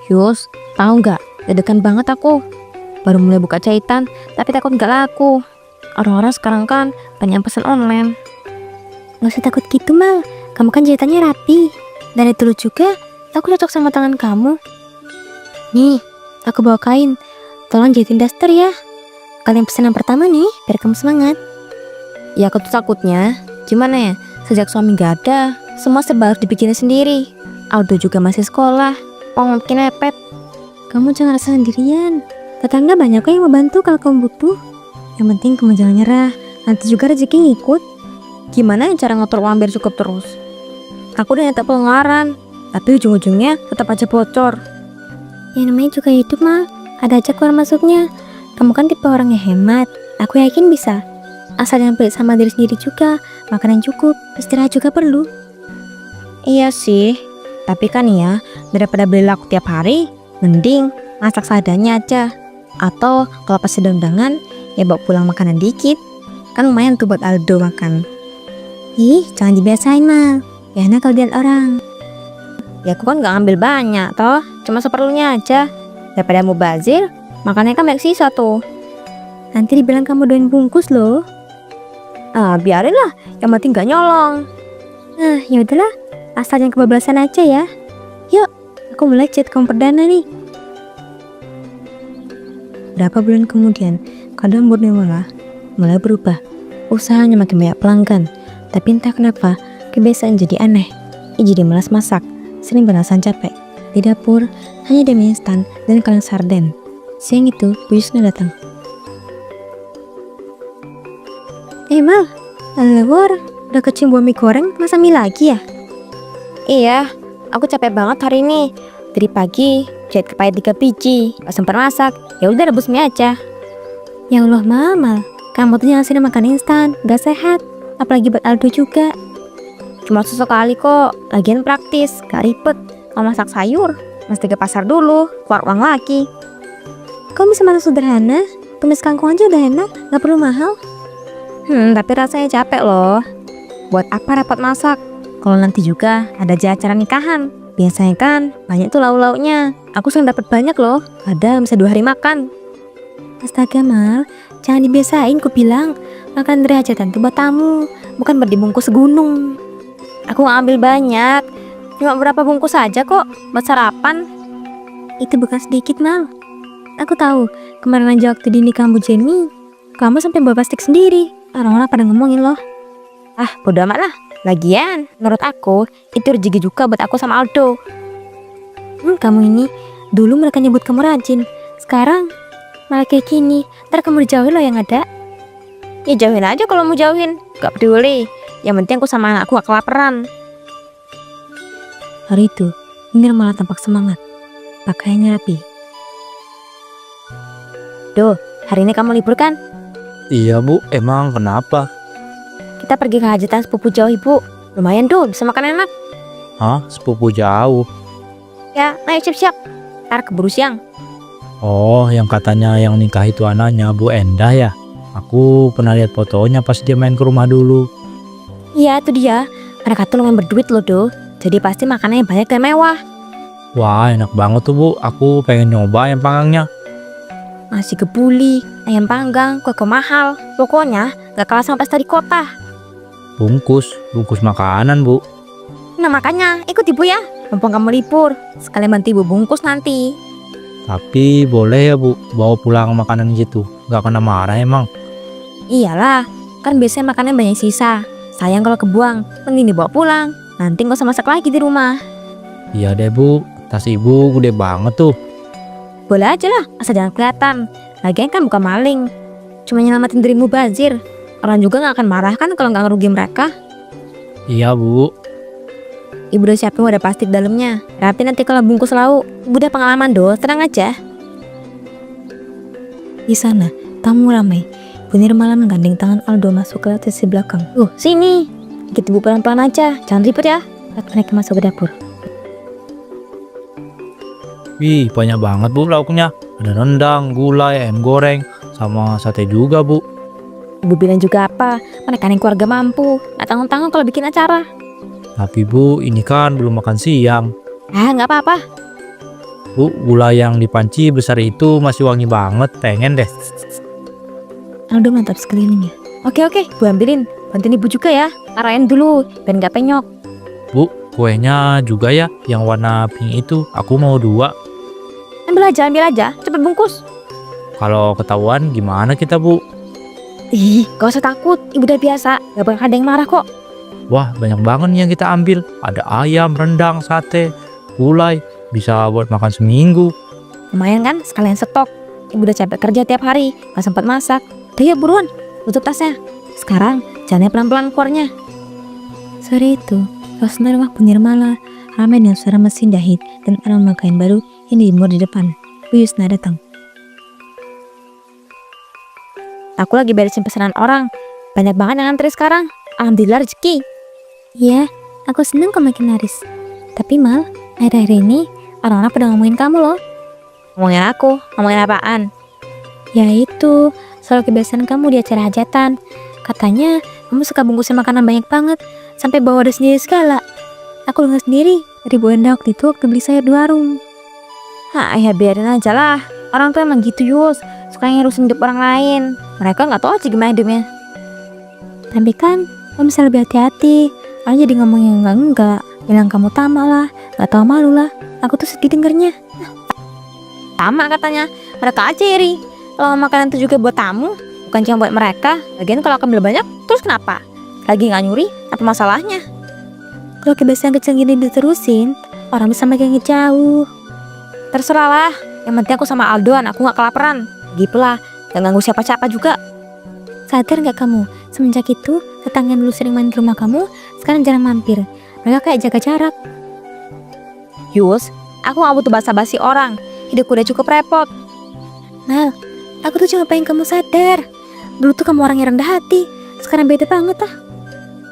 Yus, tahu nggak? Deg-degan banget aku. Baru mulai buka jahitan, tapi takut nggak laku. Orang-orang sekarang kan banyak pesan online. Nggak usah takut gitu, Mal. Kamu kan jahitannya rapi. Dan itu dulu juga, aku cocok sama tangan kamu. Nih, aku bawa kain. Tolong jahitin daster ya. Kalian pesan yang pertama nih, biar kamu semangat. Ya aku tuh takutnya, gimana ya? Sejak suami nggak ada, semua serba harus dibikin sendiri. Aldo juga masih sekolah, mungkin nepet. Kamu jangan rasa sendirian. Tetangga banyak kok yang mau bantu kalau kamu butuh. Yang penting kamu jangan nyerah. Nanti juga rezeki ngikut. Gimana cara ngatur uang biar cukup terus? Aku udah nyetak pengeluaran, tapi ujung-ujungnya tetap aja bocor. Ya namanya juga hidup, Mal. Ada aja keluar masuknya. Kamu kan tipe orang yang hemat. Aku yakin bisa. Asal yang pelit sama diri sendiri juga. Makanan cukup, istirahat juga perlu. Iya sih, tapi kan ya, daripada beli lauk tiap hari, mending masak seadanya aja. Atau kalau pas sedang undangan, ya bawa pulang makanan dikit. Kan lumayan tuh buat Aldo makan. Ih, jangan dibiasain, Mal. Ya enak kalau dilihat orang. Ya aku kan gak ngambil banyak toh, cuma seperlunya aja. Daripada mubazir, makannya kan banyak sisa tuh. Nanti dibilang kamu doain bungkus loh. Ah, biarin lah, yang penting gak nyolong. Nah, ya udahlah. Asal jangan kebablasan aja ya. Yuk, aku mulai chat kamu perdana nih. Berapa bulan kemudian, kadang moodnya mulai berubah. Usahanya makin banyak pelanggan, tapi entah kenapa kebiasaan jadi aneh. Ia jadi malas masak, sering beralasan capek. Di dapur hanya ada mie instan dan kaleng sarden. Siang itu, Bu Yusna datang. Mal, lelewar, udah kecium bau mie goreng, masa mie lagi ya? Iya, aku capek banget hari ini. Dari pagi, jahit kepait 3 biji, gak sempat masak. Ya udah rebus mie aja. Ya Allah, Mal, kamu tuh jangan sering makan instan, gak sehat. Apalagi buat Aldo juga. Cuma sesekali kok, lagian praktis, gak ribet. Kalau masak sayur, mesti ke pasar dulu, keluar uang lagi. Kok bisa masak sederhana? Tumis kangkung aja udah enak, gak perlu mahal. Tapi rasanya capek loh. Buat apa repot masak? Kalau nanti juga ada acara nikahan. Biasanya kan banyak tuh lauk-lauknya. Aku sering dapat banyak loh. Kadang bisa 2 hari makan. Astaga, Mal, jangan dibiasain, ku bilang. Makan dari hajatan tuh buat tamu, bukan buat dibungkus segunung. Aku gak ambil banyak, cuma berapa bungkus aja kok buat sarapan. Itu bukan sedikit, Mal. Aku tahu, kemarin aja waktu di nikah Bu Jenny, kamu sampai bawa plastik sendiri. Orang-orang pada ngomongin loh. Ah, bodo amat lah. Lagian, menurut aku, itu rezeki juga buat aku sama Aldo. Kamu ini, dulu mereka nyebut kamu rajin. Sekarang, malah kayak gini. Ntar kamu dijauhin loh yang ada. Ya jauhin aja kalau mau jauhin, gak peduli. Yang penting aku sama anakku gak kelaparan. Hari itu, Munir malah tampak semangat. Pakaiannya rapi. Do, hari ini kamu libur kan? Iya Bu, emang kenapa? Kita pergi ke hajatan sepupu jauh ibu. Lumayan tuh, bisa makan enak. Hah? Sepupu jauh? Ya, ayo siap-siap. Ntar keburu siang. Oh, yang katanya yang nikah itu anaknya Bu Endah ya? Aku pernah lihat fotonya pas dia main ke rumah dulu. Iya, itu dia. Mereka tuh lumayan berduit loh, Do. Jadi pasti makanannya banyak dan mewah. Wah, enak banget tuh Bu. Aku pengen nyoba ayam panggangnya. Nasi kebuli, ayam panggang, kue mahal. Pokoknya gak kalah sama pesta di kota. Bungkus makanan Bu. Nah makanya, ikut ibu ya. Mumpung kamu libur, sekalian bantu ibu bungkus nanti. Tapi boleh ya Bu, bawa pulang makanan gitu. Gak kena marah emang. Iyalah, kan biasanya makannya banyak sisa. Sayang kalau kebuang, mending dibawa pulang. Nanti gak usah masak lagi di rumah. Iya deh Bu, tas ibu gede banget tuh. Boleh aja lah, asal jangan kelihatan. Lagian kan bukan maling, cuma nyelamatin dirimu bazir. Orang juga gak akan marah kan kalau gak ngerugi mereka. Iya Bu. Ibu udah siapin wadah plastik dalamnya. Rapi nanti kalau bungkus lauk. Ibu udah pengalaman do, tenang aja. Di sana, tamu ramai. Munir malah menggandeng tangan Aldo masuk ke sisi belakang. Sini. Ikut ibu pelan-pelan aja, jangan ribet ya. Saat mereka masuk ke dapur. Wih, banyak banget Bu lauknya. Ada rendang, gulai, ayam goreng, sama sate juga Bu. Ibu bilang juga apa, mereka yang keluarga mampu. Gak tanggung-tanggung kalau bikin acara. Tapi Bu, ini kan belum makan siang. Ah, gak apa-apa. Bu, gula yang di panci besar itu masih wangi banget, pengen deh. Aldo mantap sekelilingnya. Oke, Bu ambilin. Bantuin ibu juga ya. Arahin dulu, biar nggak penyok. Bu, kuenya juga ya, yang warna pink itu, aku mau 2. Ambil aja. Cepet bungkus. Kalau ketahuan gimana kita, Bu? Ih, gak usah takut. Ibu udah biasa. Gak bakal ada yang marah kok. Wah, banyak banget nih yang kita ambil. Ada ayam, rendang, sate, gulai, bisa buat makan seminggu. Lumayan kan, sekalian stok. Ibu udah capek kerja tiap hari, gak sempat masak. Udah ya buruan, tutup tasnya. Sekarang, jalannya pelan-pelan keluarnya. Sore itu, suasana rumah Bu Nirmala ramai dengan suara mesin jahit dan aroma kain baru yang dijemur di depan. Bu Yusna datang. Aku lagi beresin pesanan orang. Banyak banget yang antri sekarang. Alhamdulillah rezeki. Iya, aku seneng kau makin laris. Tapi Mal, akhir-akhir ini orang-orang pada ngomongin kamu loh. Ngomongin aku, ngomongin apaan? Ya itu, soal kebiasaan kamu di acara hajatan. Katanya kamu suka bungkusin makanan banyak banget, sampai bawa ada sendiri segala. Aku dengar sendiri dari Bu Enda waktu beli sayur di warung. Hah, ya biarin aja lah. Orang tuh emang gitu Yus, suka ngerusin hidup orang lain. Mereka gak tahu aja gimana hidupnya. Tapi kan, kamu bisa lebih hati-hati. Orang jadi ngomong yang enggak, bilang kamu tamak lah, gak tahu malu lah. Aku tuh sedih dengernya. Sama katanya, mereka aja iri. Kalau makanan itu juga buat tamu, bukan cuma buat mereka. Lagian kalau ambil banyak, terus kenapa? Lagi gak nyuri, apa masalahnya? Kalau kebiasaan kecil gini diterusin, orang bisa makin jauh. Terserah lah, yang penting aku sama Aldoan, aku gak kelaparan. Gitulah, gak ganggu siapa-siapa juga. Sadar gak kamu, semenjak itu tetangga yang dulu sering main ke rumah kamu sekarang jarang mampir. Mereka kayak jaga jarak. Yus, aku gak butuh basa-basi orang. Hidupku udah cukup repot. Mal, aku tuh cuma pengen kamu sadar. Dulu tuh kamu orang yang rendah hati, sekarang beda banget ah.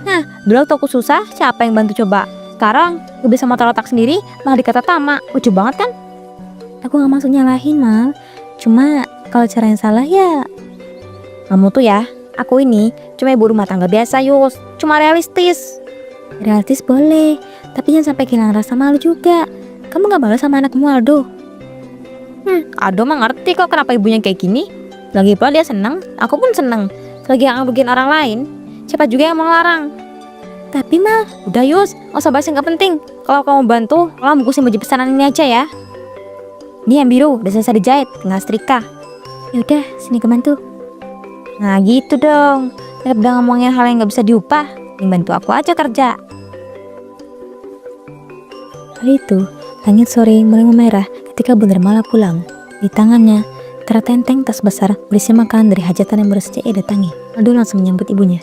Nah, dulu waktu aku susah, siapa yang bantu coba? Sekarang, gue bisa motor otak sendiri, malah dikata tamak. Lucu banget kan? Aku gak maksud nyalahin Mal, cuma kalau cara yang salah ya. Kamu tuh ya, aku ini cuma ibu rumah tangga biasa Yus, cuma realistis. Realistis boleh, tapi jangan sampai kehilangan rasa malu juga. Kamu gak malu sama anakmu Aldo? Aldo mah ngerti kok kenapa ibunya kayak gini. Lagi pula dia seneng, aku pun seneng. Selagi yang ngerugiin orang lain, siapa juga yang mau ngelarang? Tapi Mal, Udah Yus, gak usah bahas yang gak penting. Kalau kamu bantu, kamu bungkusin baju pesanan ini aja ya. Ini yang biru, udah selesai dijahit, tinggal setrika. yaudah sini kebantu. Nah gitu dong, daripada ngomongin hal yang gak bisa diupah, yang bantu aku aja kerja. Hari itu, langit sore mulai memerah ketika Bu Nirmala pulang. Di tangannya tertenteng tas besar berisi makanan dari hajatan yang baru saja ia datangi. Aldo langsung menyambut ibunya.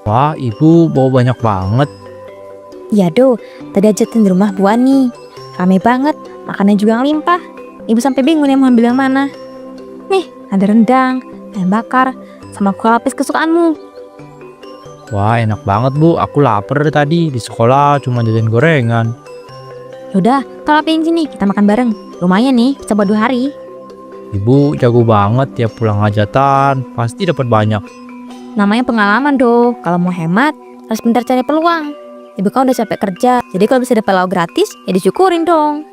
Wah, ibu bawa banyak banget. Iya Do, tadi hajatan di rumah Bu Ani. Rame banget, makannya juga ngelimpah. Ibu sampai bingung nih mau ambil yang mana. Nih, ada rendang, ayam bakar, sama kue lapis kesukaanmu. Wah, enak banget Bu, aku lapar tadi. Di sekolah cuma jajan gorengan. Yaudah, kalau lapiin sini, kita makan bareng. Lumayan nih, bisa buat 2 hari. Ibu jago banget tiap pulang hajatan, pasti dapat banyak. Namanya pengalaman Do, kalau mau hemat, harus pintar cari peluang. Ibu kan udah capek kerja, jadi kalau bisa dapat lauk gratis, ya disyukurin dong.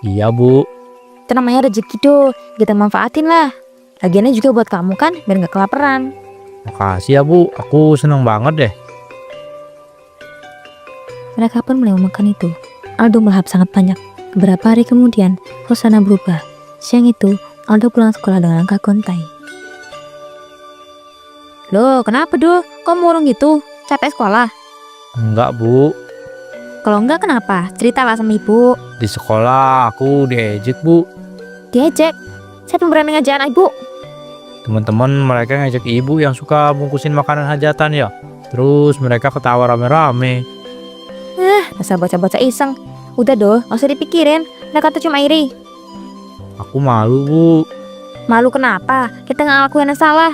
Iya Bu. Itu namanya rezeki Do, kita manfaatin lah. Lagiannya juga buat kamu kan, biar gak kelaparan. Makasih ya Bu, aku seneng banget deh. Mereka pun mulai memakan itu. Aldo melahap sangat banyak. Beberapa hari kemudian, suasana berubah. Siang itu, Aldo pulang sekolah dengan langkah gontai. Loh, kenapa Do? Kok murung gitu? Capek sekolah? Enggak Bu, Kalau enggak kenapa? Ceritalah sama ibu. di sekolah aku diejek Bu. Diejek? Siapa yang berani ngajarin ibu? Teman-teman mereka ngajak ibu yang suka bungkusin makanan hajatan ya. Terus mereka ketawa rame-rame. Masa bocah-bocah iseng. Udah Do, gak usah dipikirin. Mereka tuh cuma iri. Aku malu Bu. Malu kenapa? Kita gak ngelakuin yang salah.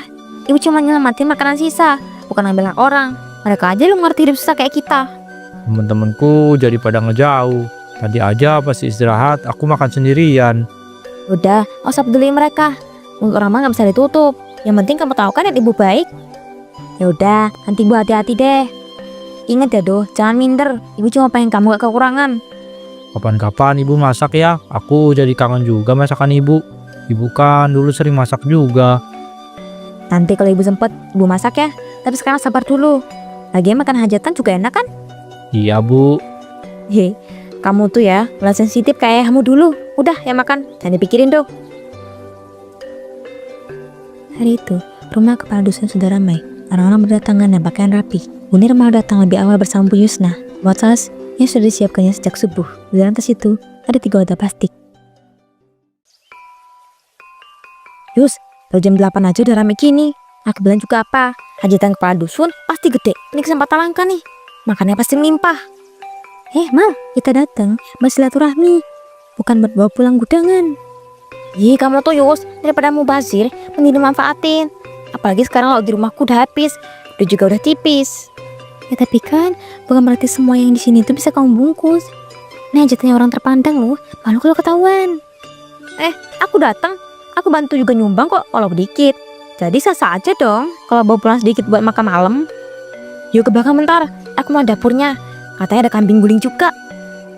Ibu cuma nyelamatin makanan sisa, bukan ngambil hak orang. Mereka aja lu ngerti hidup susah kayak kita. Temen-temenku jadi pada ngejauh. Tadi aja pas istirahat aku makan sendirian. Udah, gak usah peduli mereka. Mulut orang mah gak bisa ditutup. Yang penting kamu tahu kan yang ibu baik. Ya udah, nanti ibu hati-hati deh. Ingat ya Do, jangan minder. Ibu cuma pengen kamu gak kekurangan. Kapan-kapan ibu masak ya. Aku jadi kangen juga masakan ibu. Ibu kan dulu sering masak juga. Nanti kalau ibu sempet, ibu masak ya. Tapi sekarang sabar dulu. Lagian makan hajatan juga enak kan? Iya bu. Hei, kamu tuh ya, malah sensitif kayak kamu dulu. Udah ya makan, jangan dipikirin Do. Hari itu, rumah kepala dusun sudah ramai. Orang-orang berdatangan dan pakaian rapi. Bu Nirmala datang lebih awal bersama Bu Yusna. Buat tas yang sudah disiapkannya sejak subuh. Di dalam tas itu ada 3 wadah plastik. Yus, baru jam 8 aja udah rame gini. Aku bilang juga apa? Hajatan kepala dusun pasti gede. Ini kesempatan langka nih. Makannya pasti melimpah. Mal, kita datang buat silaturahmi. Bukan buat bawa pulang gudangan. Ih, kamu tuh Yus, daripada mubazir, mending manfaatin. Apalagi sekarang lauk di rumahku udah habis, udah juga udah tipis. Ya tapi kan, bukan berarti semua yang di sini tuh bisa kamu bungkus. Ini hajatannya orang terpandang loh, malu kalau ketahuan. Aku datang, aku bantu juga nyumbang kok kalau dikit. Jadi sah-sah aja dong, kalau bawa pulang sedikit buat makan malam. Yuk ke belakang bentar, aku mau dapurnya. Katanya ada kambing guling juga.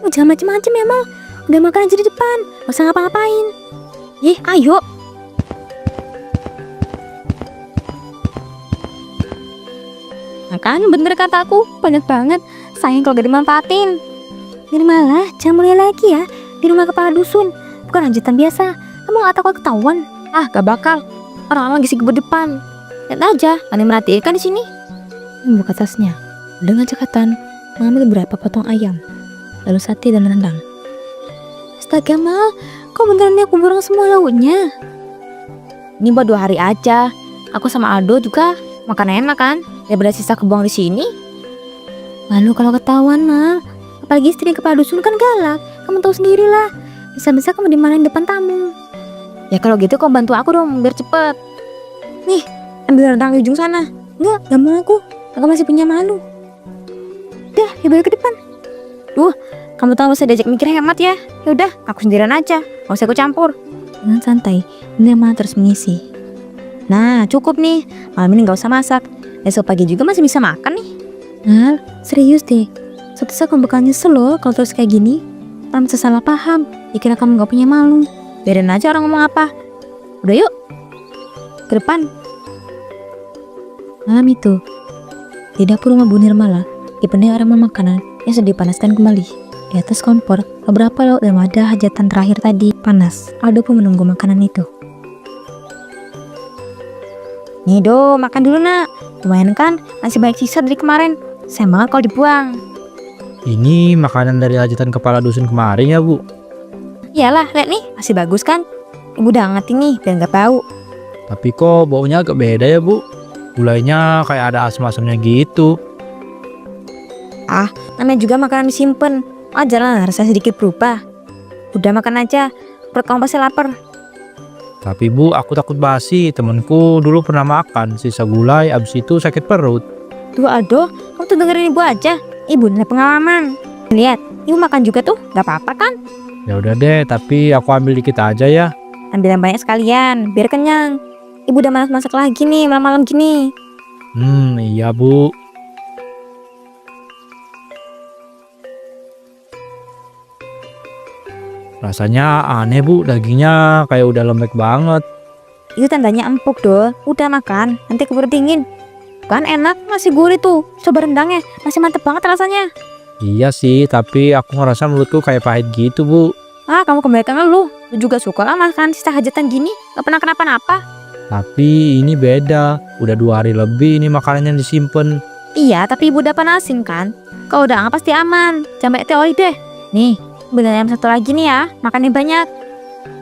Jangan macem-macem ya Mal, udah makan aja di depan, gak usah ngapa-ngapain. Ayo. Kan bener kataku, banyak banget. Sayang kalau gak dimanfaatin. Nirmala, jangan mulai lagi ya. Di rumah kepala dusun, bukan hajatan biasa. Kamu gak takut ketahuan? Gak bakal. Orang-orang lagi sibuk depan. Lihat aja, aneh merhatiin kan di sini. Membuka tasnya, dengan cekatan mengambil beberapa potong ayam, lalu sate dan rendang. Astaga Mal, kok beneran aku borong semua lauknya? Ini buat 2 hari aja. Aku sama Aldo juga makan enak kan, daripada sisa kebuang di sini. Malu kalau ketahuan Mal, apalagi istri kepala dusun kan galak. Kamu tahu sendirilah, bisa-bisa kamu dimarahin depan tamu. Ya kalau gitu kau bantu aku dong, biar cepet. Nih, ambil rendang di ujung sana. Enggak mau aku masih punya malu. Udah, ya balik ke depan. Kamu tahu saya diajak mikir hemat ya. Ya udah, aku sendirian aja, gak usah aku campur. Dengan santai, Nirmala terus mengisi. Nah, cukup nih. Malam ini gak usah masak. Besok pagi juga masih bisa makan nih. Mal, serius deh. Suatu saat kamu bakal nyesel loh kalau terus kayak gini. Kamu bisa salah paham. Dikira kamu gak punya malu. Biarin aja orang ngomong apa. Udah yuk, ke depan. Malam itu, di dapur rumah Bu Nirmala, dipenuhi aroma makanan yang sudah dipanaskan kembali. Di atas kompor, beberapa lauk dan wadah hajatan terakhir tadi panas. Aldo pun menunggu makanan itu. Nih Do, makan dulu nak. Lumayan kan, masih banyak sisa dari kemarin. Sayang banget kalau dibuang. Ini makanan dari hajatan kepala dusun kemarin ya bu? Iyalah, lihat nih, masih bagus kan? Ibu udah angetin nih, biar gak bau. Tapi kok baunya agak beda ya bu? Gulainya kayak ada asam-asamnya gitu. Namanya juga makanan disimpan. Wajar lah rasanya sedikit berubah. Udah makan aja, perut kamu pasti lapar. Tapi bu, aku takut basi. Temenku dulu pernah makan sisa gulai, abis itu sakit perut. Tuh Aldo, kamu tuh dengerin ibu aja. Ibu ada pengalaman. Lihat, ibu makan juga tuh, gak apa-apa kan? Ya udah deh, tapi aku ambil dikit aja ya. Ambil yang banyak sekalian, biar kenyang. Ibu udah malas masak lagi nih malam-malam gini. Iya bu. Rasanya aneh bu, dagingnya kayak udah lembek banget. Itu tandanya empuk Do. Udah makan, nanti keburu dingin. Kan enak, masih gurih tuh. Coba rendangnya, masih mantep banget rasanya. Iya sih, tapi aku ngerasa mulutku kayak pahit gitu bu. Kamu kembalikan lu. Lu juga suka lah makan sisa hajatan gini. Gak pernah kenapa-napa. Tapi ini beda, udah 2 hari lebih ini makanannya disimpan. Iya, tapi ibu udah panasin kan. Kalau udah pasti aman. Jangan banyak teori deh. Nih, beli ayam satu lagi nih ya. Makannya banyak.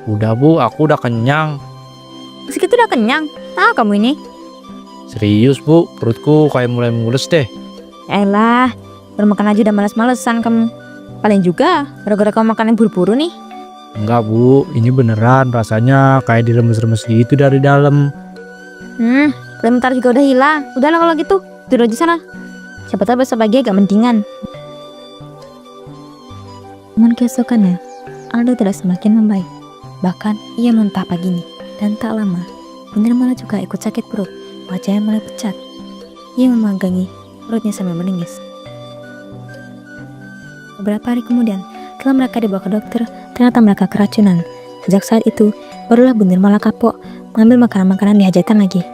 Udah bu, aku udah kenyang. Segitu udah kenyang. Kamu ini. Serius bu, perutku kayak mulai mules deh. Elah, baru makan aja udah males-malesan kamu. Paling juga gara-gara kamu makan yang buru-buru nih. Enggak bu, ini beneran rasanya kayak diremes-remes gitu dari dalam. Bentar juga udah hilang. Udahlah kalau gitu, tidur aja sana. Siapa tahu besok pagi agak mendingan. Namun keesokannya, Aldo tidak semakin membaik. Bahkan ia muntah paginya. Dan tak lama, Bu Nirmala juga ikut sakit perut. Wajahnya mulai pucat. Ia memegangi perutnya sambil menangis. Beberapa hari kemudian, setelah mereka dibawa ke dokter, ternyata mereka keracunan. Sejak saat itu, barulah Bu Nirmala kapok mengambil makanan-makanan di hajatan lagi.